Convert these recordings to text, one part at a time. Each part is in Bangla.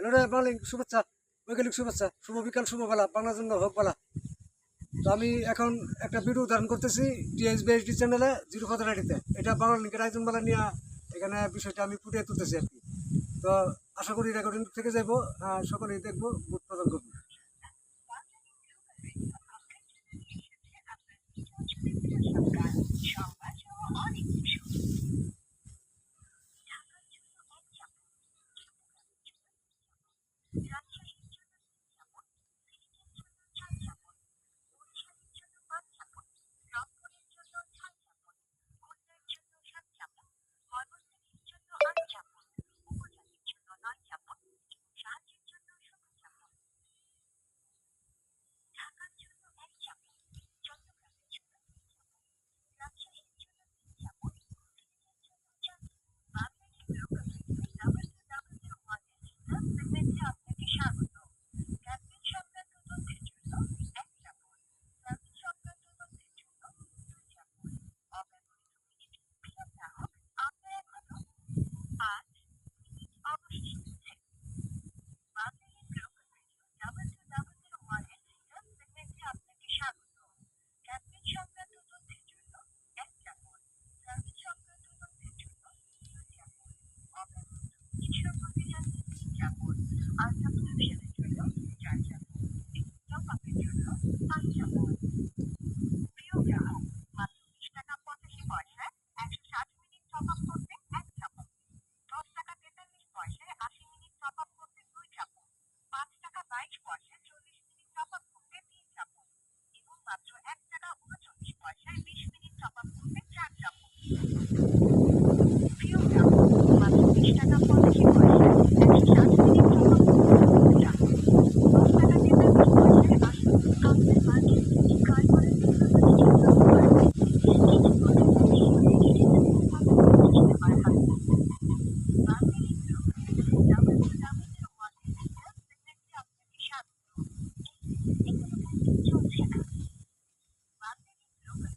হ্যালো রে মালিক, শুভেচ্ছা, বৈকালিক শুভেচ্ছা, শুভ বিকাল, শুভ বেলা, বাংলার জন্য হোক বেলা। তো আমি এখন একটা ভিডিও ধারণ করতেছি টিএসবিএসডি চ্যানেলে, জিরো ফাদার আইডিতে। এটা বাংলা লিঙ্কের আয়োজন বেলা নিয়ে এখানে বিষয়টা আমি ফুটিয়ে তুলতেছি আর কি। তো আশা করি রেকর্ডিং থেকে যাবো, সকলেই দেখবো, ভোট প্রদান করবো।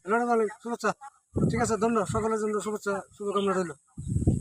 হ্যালো মালিক, শুভেচ্ছা। ঠিক আছে, ধন্যবাদ। সকলের জন্য শুভেচ্ছা, শুভকামনা রইল।